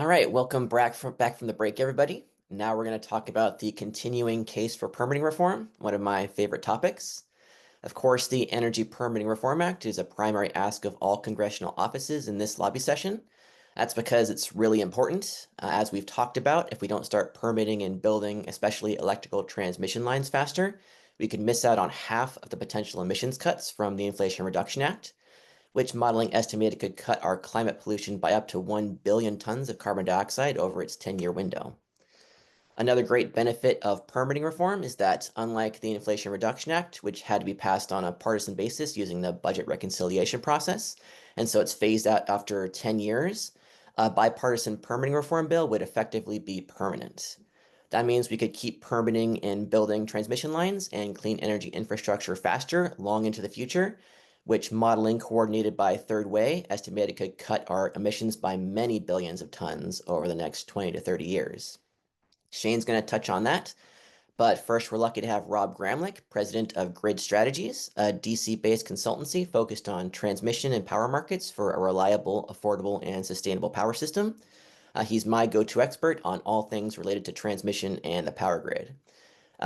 All right, welcome back from the break, everybody. Now we're going to talk about the continuing case for permitting reform, one of my favorite topics. Of course, the Energy Permitting Reform Act is a primary ask of all congressional offices in this lobby session. That's because it's really important. As we've talked about, if we don't start permitting and building, especially electrical transmission lines faster, we could miss out on half of the potential emissions cuts from the Inflation Reduction Act, which modeling estimated could cut our climate pollution by up to 1 billion tons of carbon dioxide over its 10-year window. Another great benefit of permitting reform is that, unlike the Inflation Reduction Act, which had to be passed on a partisan basis using the budget reconciliation process, and so it's phased out after 10 years, a bipartisan permitting reform bill would effectively be permanent. That means we could keep permitting and building transmission lines and clean energy infrastructure faster long into the future, which modeling coordinated by Third Way estimated could cut our emissions by many billions of tons over the next 20 to 30 years. Shane's going to touch on that, but first we're lucky to have Rob Gramlich, president of Grid Strategies, a DC-based consultancy focused on transmission and power markets for a reliable, affordable, and sustainable power system. He's my go-to expert on all things related to transmission and the power grid.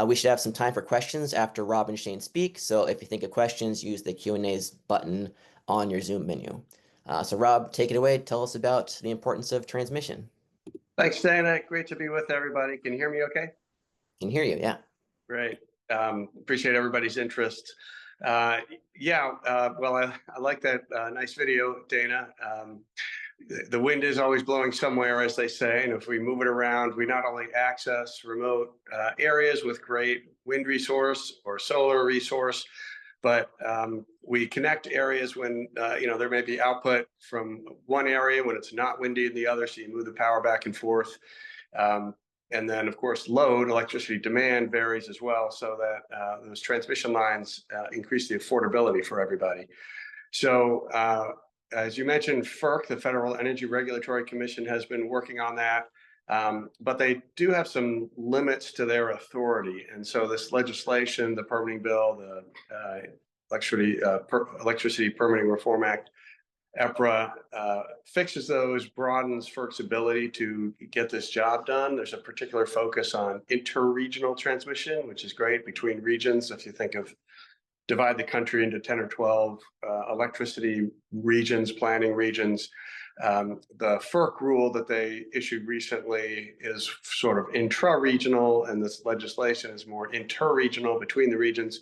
We should have some time for questions after Rob and Shane speak, so if you think of questions, use the Q&A's button on your Zoom menu. So Rob, take it away. Tell us about the importance of transmission. Thanks, Dana. Great to be with everybody. Can you hear me okay? Can hear you, yeah. Great. Appreciate everybody's interest. Well, I like that nice video, Dana. The wind is always blowing somewhere, as they say, and if we move it around, we not only access remote areas with great wind resource or solar resource, but we connect areas when there may be output from one area when it's not windy in the other, so you move the power back and forth. And then, of course, load, electricity demand varies as well, so that those transmission lines increase the affordability for everybody. So as you mentioned, FERC, the Federal Energy Regulatory Commission, has been working on that. But they do have some limits to their authority. And so this legislation, the permitting bill, the Electricity Permitting Reform Act, EPRA, fixes those, broadens FERC's ability to get this job done. There's a particular focus on interregional transmission, which is great between regions. If you think of divide the country into 10 or 12 electricity regions, planning regions. The FERC rule that they issued recently is sort of intra-regional, and this legislation is more inter-regional between the regions.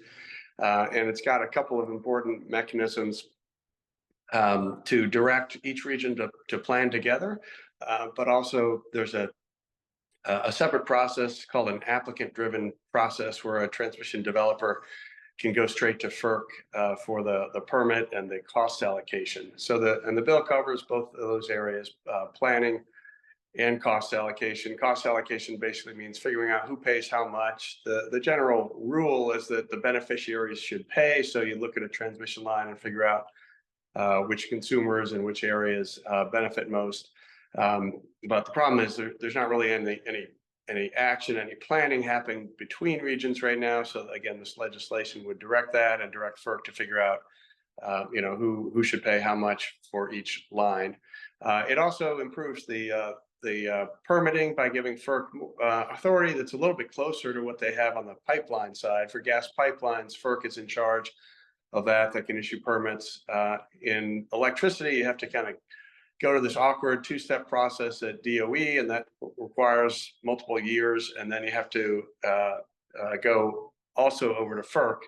And it's got a couple of important mechanisms to direct each region to plan together. But also there's a separate process called an applicant-driven process where a transmission developer can go straight to FERC for the permit and the cost allocation. So the bill covers both of those areas, planning and cost allocation. Cost allocation basically means figuring out who pays how much. The general rule is that the beneficiaries should pay. So you look at a transmission line and figure out which consumers and which areas benefit most. But the problem is there's not really any action, any planning happening between regions right now. So again, this legislation would direct that and direct FERC to figure out, who should pay how much for each line. It also improves the permitting by giving FERC authority that's a little bit closer to what they have on the pipeline side. For gas pipelines, FERC is in charge of that can issue permits. In electricity, you have to kind of go to this awkward two-step process at DOE, and that requires multiple years. And then you have to go also over to FERC,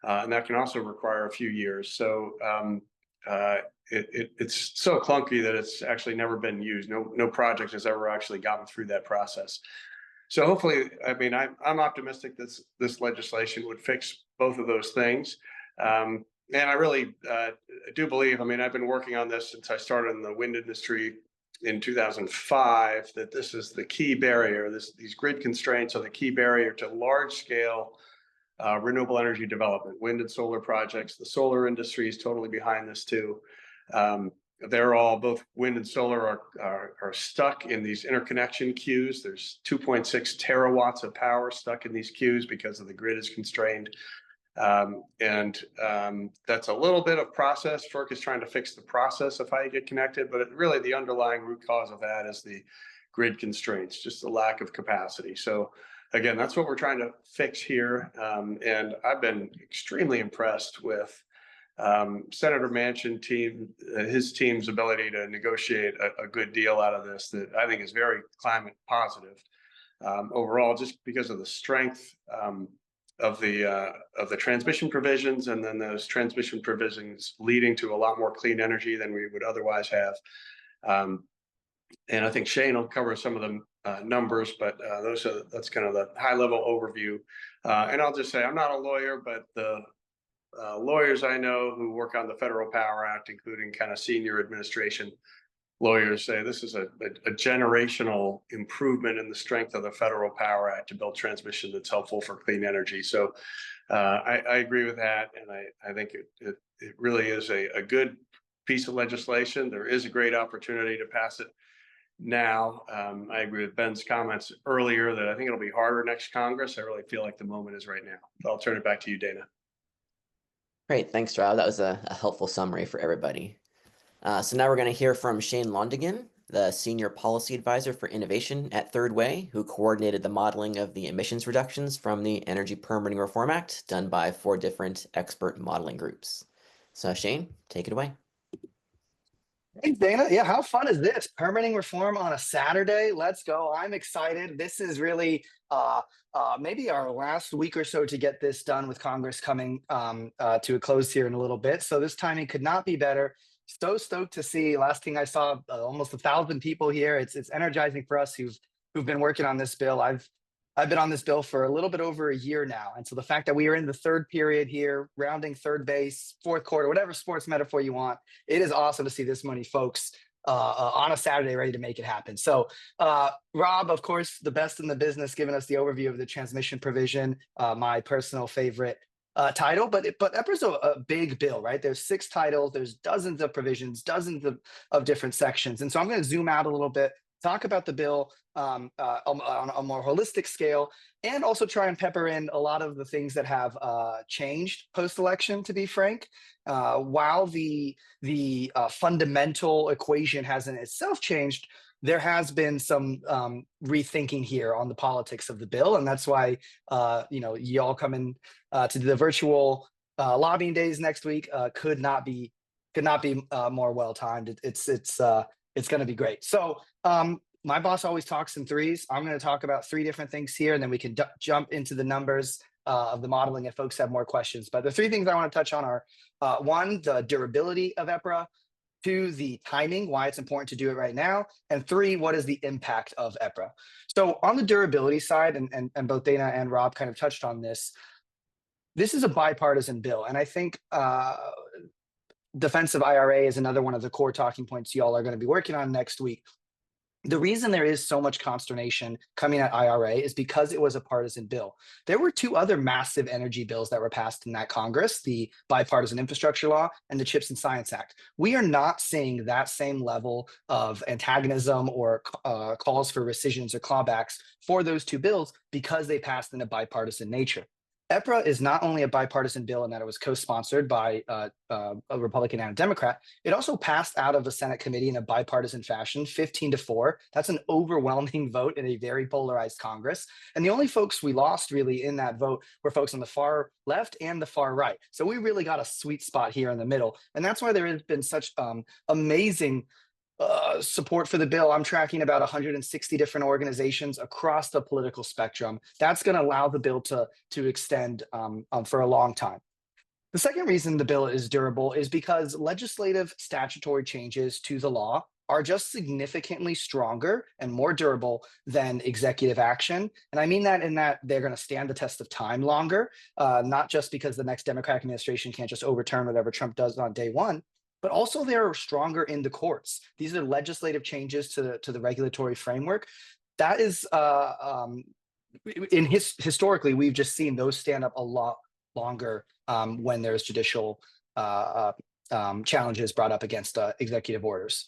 and that can also require a few years. So it's so clunky that it's actually never been used. No project has ever actually gotten through that process. So hopefully, I'm optimistic that this legislation would fix both of those things. And I really do believe, I've been working on this since I started in the wind industry in 2005, that this is the key barrier. These grid constraints are the key barrier to large scale renewable energy development, wind and solar projects. The solar industry is totally behind this too. They're all, both wind and solar are stuck in these interconnection queues. There's 2.6 terawatts of power stuck in these queues because of the grid is constrained. That's a little bit of process. FERC is trying to fix the process of how you get connected, but really the underlying root cause of that is the grid constraints, just the lack of capacity. So again, that's what we're trying to fix here. And I've been extremely impressed with Senator Manchin his team's ability to negotiate a good deal out of this that I think is very climate positive overall, just because of the strength of the transmission provisions, and then those transmission provisions leading to a lot more clean energy than we would otherwise have. And I think Shane will cover some of the numbers, but that's kind of the high level overview. And I'll just say I'm not a lawyer, but the lawyers I know who work on the Federal Power Act, including kind of senior administration lawyers, say this is a generational improvement in the strength of the Federal Power Act to build transmission that's helpful for clean energy. So I agree with that, and I think it really is a good piece of legislation. There is a great opportunity to pass it now. I agree with Ben's comments earlier that I think it'll be harder next Congress. I really feel like the moment is right now. So I'll turn it back to you, Dana. Great, thanks, Rob. That was a helpful summary for everybody. So now we're going to hear from Shane Londagin, the Senior Policy Advisor for Innovation at Third Way, who coordinated the modeling of the emissions reductions from the Energy Permitting Reform Act, done by 4 different expert modeling groups. So Shane, take it away. Thanks, Dana. Yeah, how fun is this? Permitting reform on a Saturday. Let's go. I'm excited. This is really maybe our last week or so to get this done, with Congress coming to a close here in a little bit. So this timing could not be better. So stoked to see. Last thing I saw, almost 1,000 people here. It's energizing for us who've been working on this bill. I've been on this bill for a little bit over a year now. And so the fact that we are in the third period here, rounding third base, fourth quarter, whatever sports metaphor you want, it is awesome to see this many folks on a Saturday ready to make it happen. So Rob, of course, the best in the business, giving us the overview of the transmission provision, my personal favorite title, but EPRA's a big bill, right? There's 6 titles, there's dozens of provisions, dozens of different sections. And so I'm going to zoom out a little bit, talk about the bill on a more holistic scale, and also try and pepper in a lot of the things that have changed post-election, to be frank. While the fundamental equation hasn't itself changed, there has been some rethinking here on the politics of the bill, and that's why y'all coming to the virtual lobbying days next week could not be more well timed. It's going to be great. So my boss always talks in threes. I'm going to talk about 3 different things here, and then we can jump into the numbers of the modeling if folks have more questions. But the 3 things I want to touch on are 1, the durability of EPRA, 2, the timing, why it's important to do it right now, and 3, what is the impact of EPRA. So on the durability side, and both Dana and Rob kind of touched on this, this is a bipartisan bill, and I think defensive IRA is another one of the core talking points y'all are going to be working on next week. The reason there is so much consternation coming at IRA is because it was a partisan bill. There were 2 other massive energy bills that were passed in that Congress, the Bipartisan Infrastructure Law and the CHIPS and Science Act. We are not seeing that same level of antagonism or calls for rescissions or clawbacks for those 2 bills because they passed in a bipartisan nature. EPRA is not only a bipartisan bill in that it was co-sponsored by a Republican and a Democrat, it also passed out of the Senate committee in a bipartisan fashion, 15-4. That's an overwhelming vote in a very polarized Congress. And the only folks we lost really in that vote were folks on the far left and the far right. So we really got a sweet spot here in the middle. And that's why there has been such amazing support for the bill. I'm tracking about 160 different organizations across the political spectrum. That's going to allow the bill to extend for a long time. The second reason the bill is durable is because legislative statutory changes to the law are just significantly stronger and more durable than executive action. And I mean that in that they're going to stand the test of time longer, not just because the next Democratic administration can't just overturn whatever Trump does on day one, but also they're stronger in the courts. These are legislative changes to the regulatory framework. That is, historically, we've just seen those stand up a lot longer when there's judicial challenges brought up against executive orders.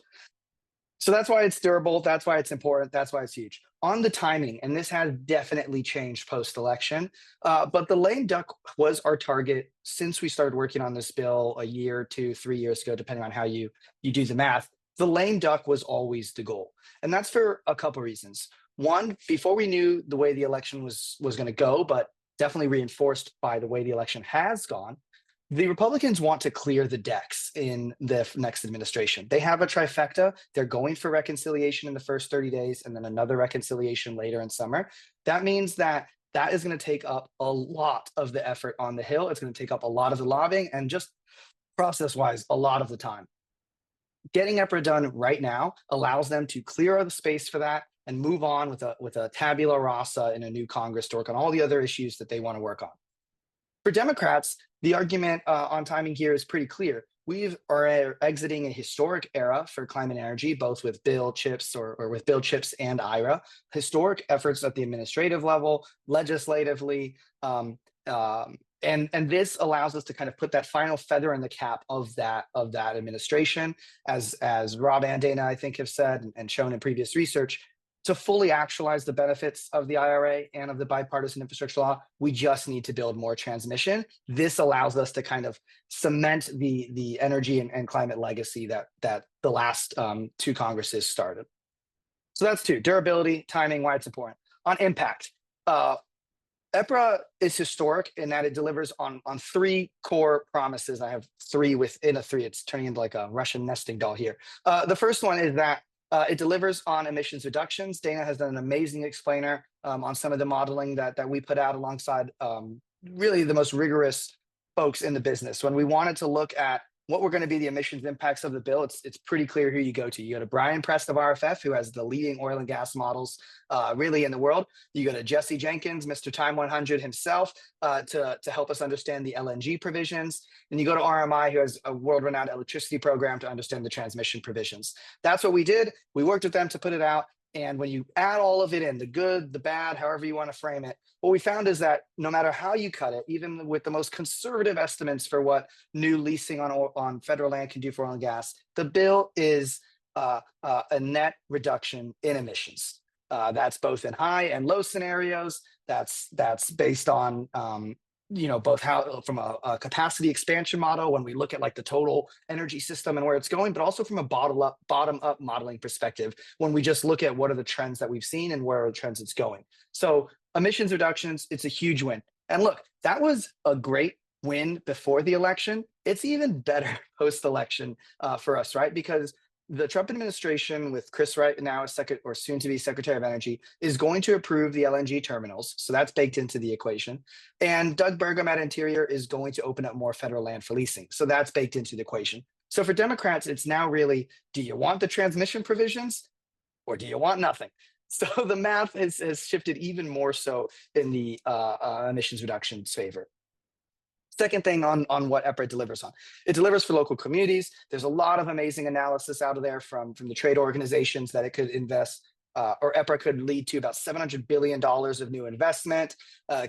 So that's why it's durable. That's why it's important. That's why it's huge. On the timing, and this has definitely changed post-election, but the lame duck was our target since we started working on this bill a year, 2, 3 years ago, depending on how you do the math. The lame duck was always the goal, and that's for a couple reasons. One, before we knew the way the election was going to go, but definitely reinforced by the way the election has gone, the Republicans want to clear the decks in the next administration. They have a trifecta. They're going for reconciliation in the first 30 days and then another reconciliation later in summer. That means that is going to take up a lot of the effort on the Hill. It's going to take up a lot of the lobbying and just process-wise, a lot of the time. Getting EPRA done right now allows them to clear the space for that and move on with a tabula rasa in a new Congress to work on all the other issues that they want to work on. For Democrats, the argument on timing here is pretty clear. We are exiting a historic era for climate energy, both with bill chips or with bill chips and IRA. Historic efforts at the administrative level, legislatively, and this allows us to kind of put that final feather in the cap of that administration, as Rob and Dana I think have said and shown in previous research. To fully actualize the benefits of the IRA and of the bipartisan infrastructure law, we just need to build more transmission. This allows us to kind of cement the energy and climate legacy that the last 2 Congresses started. So that's 2, durability, timing, why it's important. On impact, EPRA is historic in that it delivers on 3 core promises. I have 3 within a 3. It's turning into like a Russian nesting doll here. The first one is that it delivers on emissions reductions. Dana has done an amazing explainer on some of the modeling that we put out alongside really the most rigorous folks in the business. When we wanted to look at what were going to be the emissions impacts of the bill, it's pretty clear who you go to. You go to Brian Prest of RFF, who has the leading oil and gas models really in the world. You go to Jesse Jenkins, Mr. Time 100 himself, to help us understand the LNG provisions. And you go to RMI, who has a world-renowned electricity program to understand the transmission provisions. That's what we did. We worked with them to put it out. And when you add all of it in, the good, the bad, however you want to frame it, what we found is that no matter how you cut it, even with the most conservative estimates for what new leasing on federal land can do for oil and gas, the bill is a net reduction in emissions. That's both in high and low scenarios. That's based on both how from a capacity expansion model when we look at like the total energy system and where it's going, but also from a bottom up modeling perspective when we just look at what are the trends that we've seen and where are the trends it's going. So emissions reductions, it's a huge win. And look, that was a great win before the election. It's even better post-election for us, right? Because the Trump administration with Chris Wright now as soon to be Secretary of Energy is going to approve the LNG terminals. So that's baked into the equation. And Doug Burgum at Interior is going to open up more federal land for leasing. So that's baked into the equation. So for Democrats, it's now really, do you want the transmission provisions or do you want nothing? So the math has shifted even more so in the emissions reductions favor. Second thing on what EPRA delivers on. It delivers for local communities. There's a lot of amazing analysis out of there from the trade organizations that it could invest, or EPRA could lead to about $700 billion of new investment,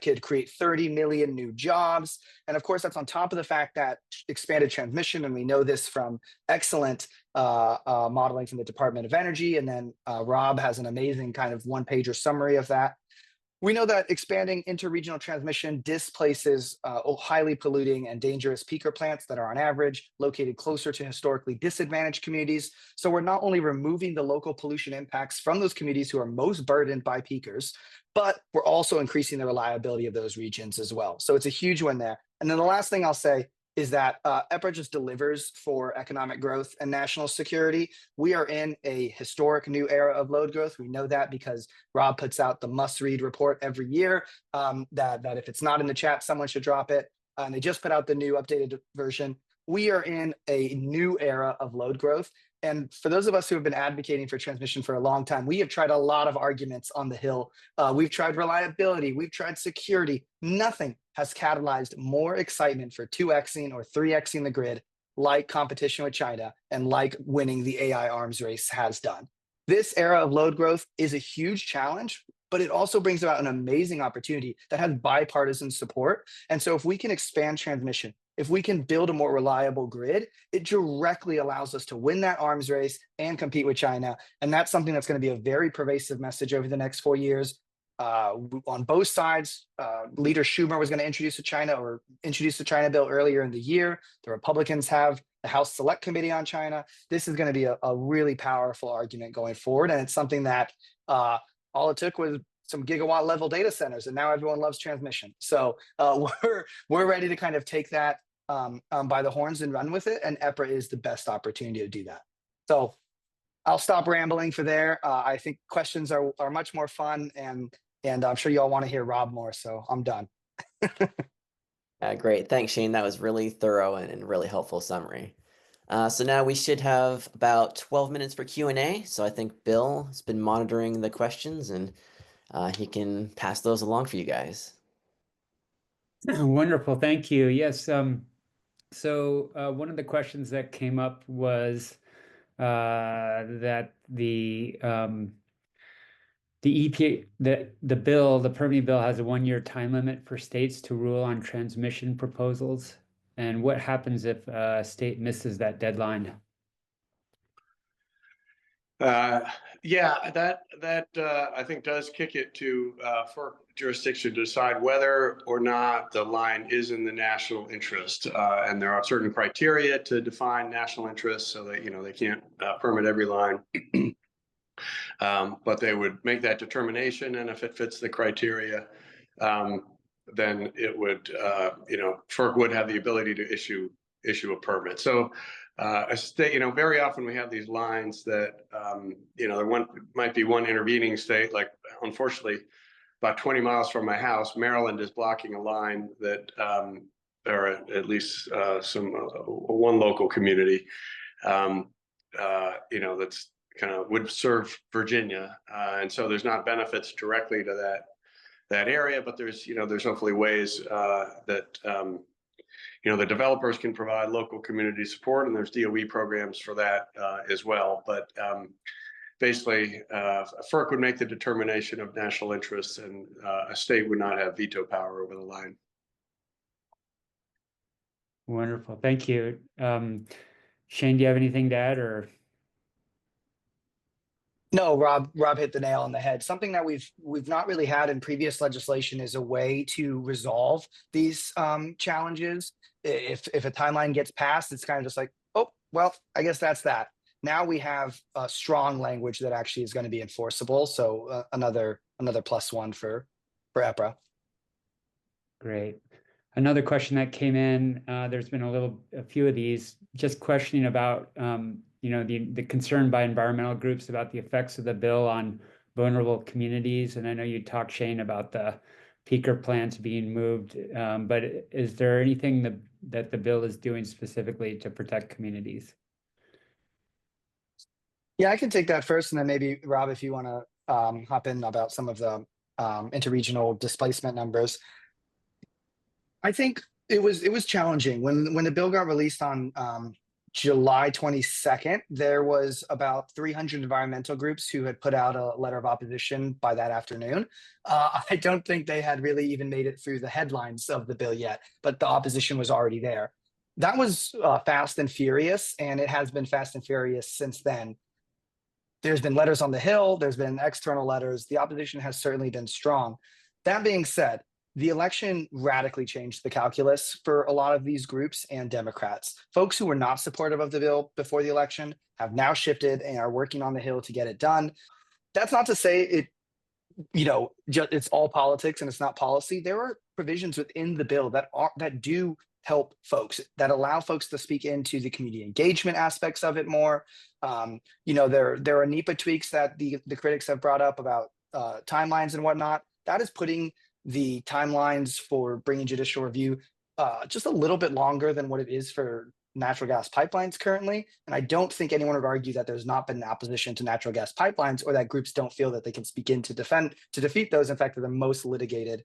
could create 30 million new jobs. And of course, that's on top of the fact that expanded transmission, and we know this from excellent modeling from the Department of Energy. And then Rob has an amazing kind of one-pager summary of that. We know that expanding interregional transmission displaces highly polluting and dangerous peaker plants that are on average located closer to historically disadvantaged communities. So we're not only removing the local pollution impacts from those communities who are most burdened by peakers, but we're also increasing the reliability of those regions as well. So it's a huge win there. And then the last thing I'll say is that EPRA just delivers for economic growth and national security. We are in a historic new era of load growth. We know that because Rob puts out the must-read report every year that if it's not in the chat, someone should drop it. And they just put out the new updated version. We are in a new era of load growth. And for those of us who have been advocating for transmission for a long time, we have tried a lot of arguments on the Hill. We've tried reliability, we've tried security. Nothing has catalyzed more excitement for 2xing or 3xing the grid like competition with China and like winning the AI arms race has done. This era of load growth is a huge challenge, but it also brings about an amazing opportunity that has bipartisan support. And so if we can expand transmission, if we can build a more reliable grid, it directly allows us to win that arms race and compete with China. And that's something that's going to be a very pervasive message over the next 4 years. On both sides, Leader Schumer was going to introduce the China bill earlier in the year. The Republicans have the House Select Committee on China. This is going to be a really powerful argument going forward. And it's something that all it took was some gigawatt level data centers, and now everyone loves transmission. So we're ready to kind of take that by the horns and run with it. And EPRA is the best opportunity to do that. So I'll stop rambling for there. I think questions are much more fun, and I'm sure you all want to hear Rob more. So I'm done. Great. Thanks, Shane. That was really thorough and really helpful summary. So now we should have about 12 minutes for Q&A. So I think Bill has been monitoring the questions, and he can pass those along for you guys. Wonderful. Thank you. Yes. So one of the questions that came up was that the EPA, the permitting bill has a 1-year time limit for states to rule on transmission proposals. And what happens if a state misses that deadline? Yeah, that I think does kick it to for jurisdiction to decide whether or not the line is in the national interest. And there are certain criteria to define national interest, so that they can't permit every line. But they would make that determination, and if it fits the criteria, then it would, FERC would have the ability to issue a permit. So a state, very often we have these lines that, there might be one intervening state, like unfortunately, about 20 miles from my house, Maryland is blocking a line that, or at least one local community, that's kind of would serve Virginia, and so there's not benefits directly to that area, but there's hopefully ways that the developers can provide local community support, and there's DOE programs for that as well. But basically, FERC would make the determination of national interests, and a state would not have veto power over the line. Wonderful. Thank you. Shane, do you have anything to add, or? No, Rob hit the nail on the head. Something that we've not really had in previous legislation is a way to resolve these challenges. If a timeline gets passed, it's kind of just like, oh, well, I guess that's that. Now we have a strong language that actually is going to be enforceable. So another +1 for EPRA. Great. Another question that came in, there's been a few of these, just questioning about the concern by environmental groups about the effects of the bill on vulnerable communities. And I know you talked, Shane, about the peaker plants being moved, but is there anything that the bill is doing specifically to protect communities? Yeah, I can take that first, and then maybe Rob, if you want to hop in about some of the interregional displacement numbers. I think it was challenging when the bill got released on July 22nd. There was about 300 environmental groups who had put out a letter of opposition by that afternoon. I don't think they had really even made it through the headlines of the bill yet, but the opposition was already there. That was fast and furious, and it has been fast and furious since then. There's been letters on the Hill, there's been external letters. The opposition has certainly been strong. That being said, the election radically changed the calculus for a lot of these groups and Democrats. Folks who were not supportive of the bill before the election have now shifted and are working on the Hill to get it done. That's not to say it's all politics and it's not policy. There are provisions within the bill that do help folks, that allow folks to speak into the community engagement aspects of it more. There are NEPA tweaks that the critics have brought up about timelines and whatnot. That is putting the timelines for bringing judicial review just a little bit longer than what it is for natural gas pipelines currently. And I don't think anyone would argue that there's not been opposition to natural gas pipelines, or that groups don't feel that they can speak in to defeat those. In fact, they're the most litigated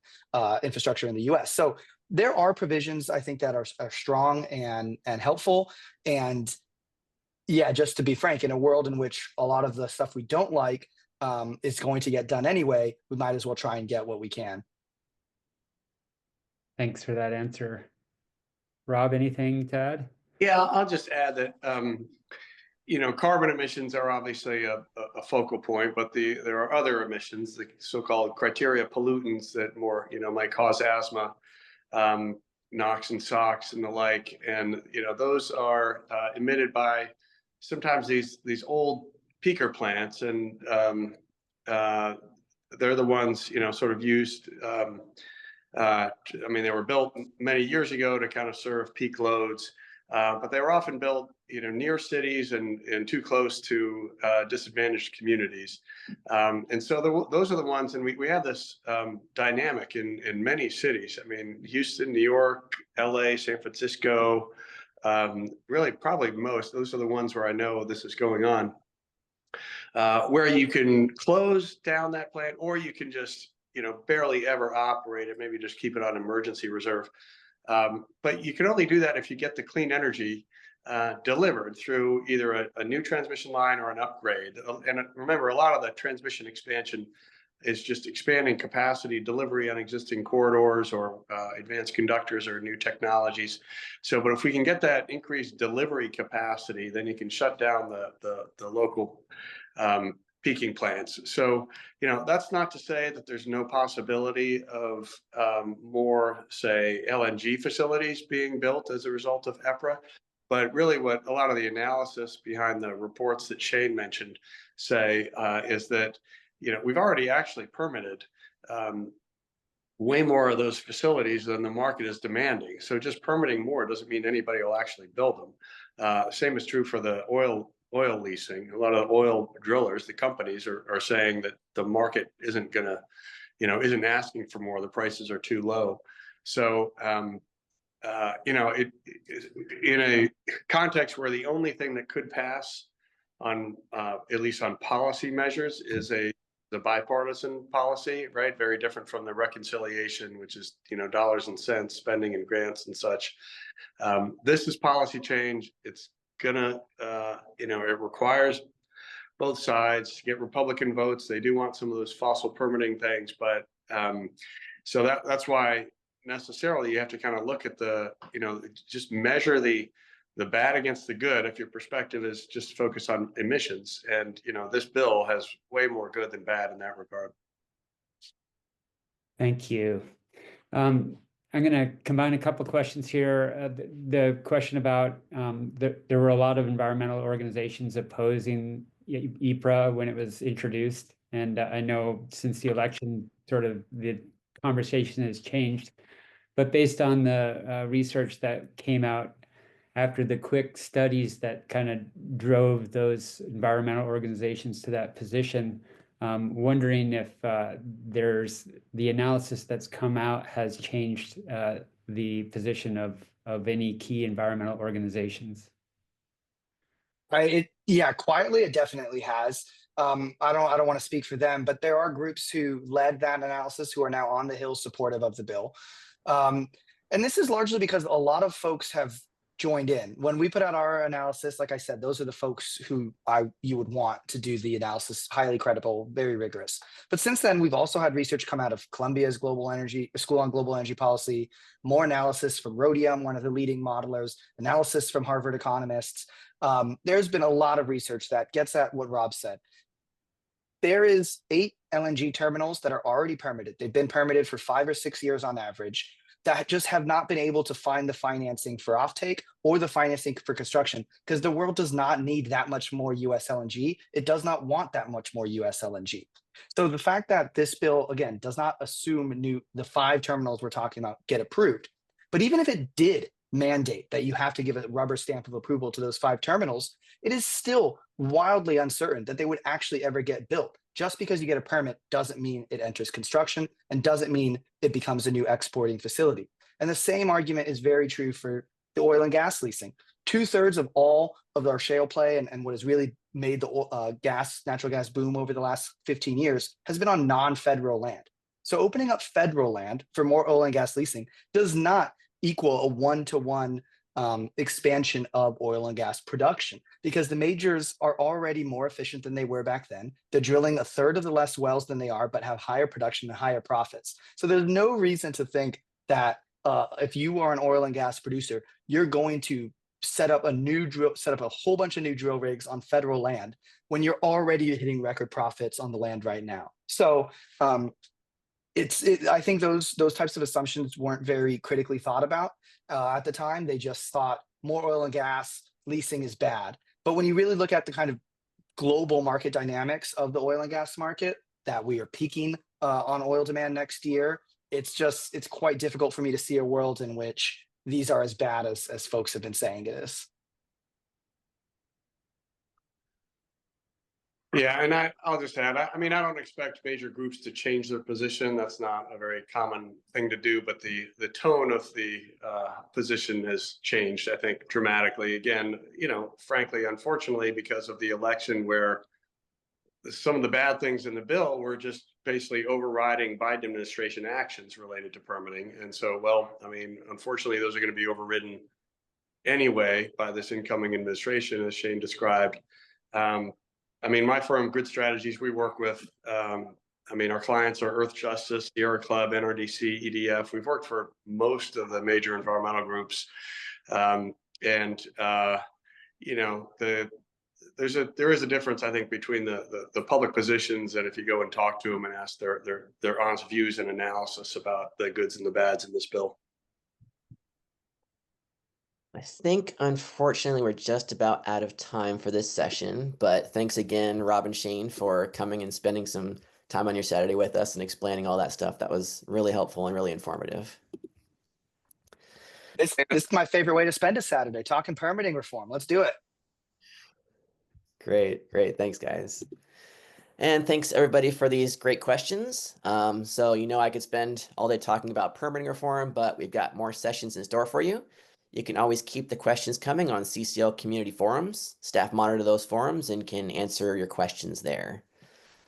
infrastructure in the US. So there are provisions, I think, that are strong and helpful. And yeah, just to be frank, in a world in which a lot of the stuff we don't like is going to get done anyway, we might as well try and get what we can. Thanks for that answer. Rob, anything to add? Yeah, I'll just add that, carbon emissions are obviously a focal point, but there are other emissions, the so-called criteria pollutants that more, might cause asthma, NOx and SOx and the like. And, those are emitted by sometimes these old peaker plants, and they're the ones, sort of used. They were built many years ago to kind of serve peak loads, but they were often built, near cities and too close to disadvantaged communities. And so those are the ones, and we have this dynamic in many cities. I mean, Houston, New York, LA, San Francisco, really probably most. Those are the ones where I know this is going on, where you can close down that plant, or you can just barely ever operate it, maybe just keep it on emergency reserve. But you can only do that if you get the clean energy delivered through either a new transmission line or an upgrade. And remember, a lot of the transmission expansion is just expanding capacity, delivery on existing corridors, or advanced conductors or new technologies. But if we can get that increased delivery capacity, then you can shut down the local peaking plants. So, that's not to say that there's no possibility of more, say, LNG facilities being built as a result of EPRA. But really what a lot of the analysis behind the reports that Shane mentioned say is that, we've already actually permitted way more of those facilities than the market is demanding. So just permitting more doesn't mean anybody will actually build them. Same is true for the oil leasing. A lot of oil drillers, the companies are saying that the market isn't gonna, isn't asking for more. The prices are too low. So, in a context where the only thing that could pass on, at least on policy measures, is the bipartisan policy, right? Very different from the reconciliation, which is, dollars and cents, spending and grants and such. This is policy change. It's gonna, it requires both sides to get Republican votes. They do want some of those fossil permitting things, but so that's why necessarily you have to kind of look at just measure the bad against the good if your perspective is just focused on emissions. And this bill has way more good than bad in that regard. Thank you. I'm going to combine a couple of questions here. The question about there were a lot of environmental organizations opposing EPRA when it was introduced. And I know since the election, sort of the conversation has changed. But based on the research that came out after the quick studies that kind of drove those environmental organizations to that position, wondering if there's the analysis that's come out has changed the position of any key environmental organizations. Yeah, quietly, it definitely has. I don't want to speak for them, but there are groups who led that analysis who are now on the Hill supportive of the bill. And this is largely because a lot of folks have joined in. When we put out our analysis, like I said, those are the folks who you would want to do the analysis, highly credible, very rigorous. But since then, we've also had research come out of Columbia's School on Global Energy Policy, more analysis from Rhodium, one of the leading modelers, analysis from Harvard economists. There's been a lot of research that gets at what Rob said. There is 8 LNG terminals that are already permitted. They've been permitted for 5 or 6 years on average, that just have not been able to find the financing for offtake or the financing for construction, because the world does not need that much more US LNG. It does not want that much more US LNG. So the fact that this bill, again, does not assume the 5 terminals we're talking about get approved, but even if it did mandate that you have to give a rubber stamp of approval to those 5 terminals, it is still wildly uncertain that they would actually ever get built. Just because you get a permit doesn't mean it enters construction and doesn't mean it becomes a new exporting facility. And the same argument is very true for the oil and gas leasing. 2/3 of all of our shale play and what has really made the natural gas boom over the last 15 years has been on non-federal land. So opening up federal land for more oil and gas leasing does not equal a one-to-one expansion of oil and gas production, because the majors are already more efficient than they were back then. They're drilling 1/3 of the less wells than they are, but have higher production and higher profits. So there's no reason to think that if you are an oil and gas producer, you're going to set up a whole bunch of new drill rigs on federal land when you're already hitting record profits on the land right now. So I think those types of assumptions weren't very critically thought about at the time. They just thought more oil and gas leasing is bad. But when you really look at the kind of global market dynamics of the oil and gas market, that we are peaking on oil demand next year, it's quite difficult for me to see a world in which these are as bad as folks have been saying it is. Yeah, and I'll just add, I mean, I don't expect major groups to change their position. That's not a very common thing to do, but the tone of the position has changed, I think, dramatically. Again, frankly, unfortunately, because of the election, where some of the bad things in the bill were just basically overriding Biden administration actions related to permitting. And so, well, I mean, unfortunately, those are going to be overridden anyway by this incoming administration, as Shane described. I mean, my firm, Grid Strategies, we work with, I mean, our clients are Earth Justice, Sierra Club, NRDC, EDF. We've worked for most of the major environmental groups. There is a difference, I think, between the public positions, and if you go and talk to them and ask their honest views and analysis about the goods and the bads in this bill. I think, unfortunately, we're just about out of time for this session, but thanks again, Rob and Shane, for coming and spending some time on your Saturday with us and explaining all that stuff. That was really helpful and really informative. This is my favorite way to spend a Saturday, talking permitting reform. Let's do it. Great. Thanks, guys. And thanks everybody for these great questions. So I could spend all day talking about permitting reform, but we've got more sessions in store for you. You can always keep the questions coming on CCL community forums. Staff monitor those forums and can answer your questions there.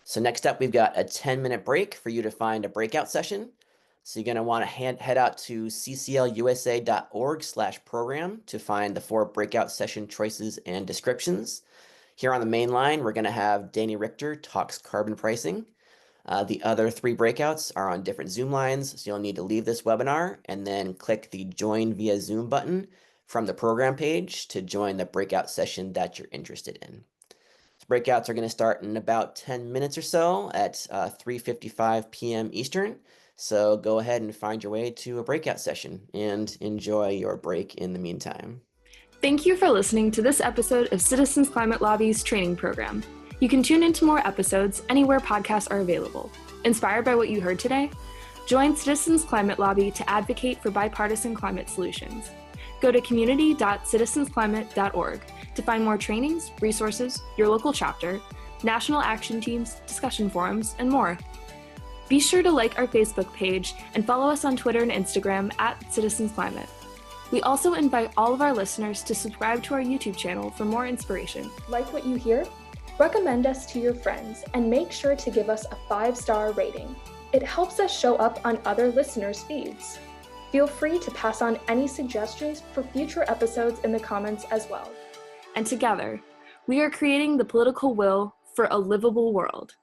So next up, we've got a 10-minute break for you to find a breakout session. So you're going to want to head out to cclusa.org/program to find the 4 breakout session choices and descriptions. Here on the main line, we're going to have Danny Richter talks carbon pricing. The other 3 breakouts are on different Zoom lines, so you'll need to leave this webinar and then click the Join via Zoom button from the program page to join the breakout session that you're interested in. The breakouts are going to start in about 10 minutes or so at 3:55 p.m. Eastern. So go ahead and find your way to a breakout session and enjoy your break in the meantime. Thank you for listening to this episode of Citizens Climate Lobby's training program. You can tune into more episodes anywhere podcasts are available. Inspired by what you heard today? Join Citizens Climate Lobby to advocate for bipartisan climate solutions. Go to community.citizensclimate.org to find more trainings, resources, your local chapter, national action teams, discussion forums, and more. Be sure to like our Facebook page and follow us on Twitter and Instagram @CitizensClimate. We also invite all of our listeners to subscribe to our YouTube channel for more inspiration. Like what you hear? Recommend us to your friends and make sure to give us a 5-star rating. It helps us show up on other listeners' feeds. Feel free to pass on any suggestions for future episodes in the comments as well. And together, we are creating the political will for a livable world.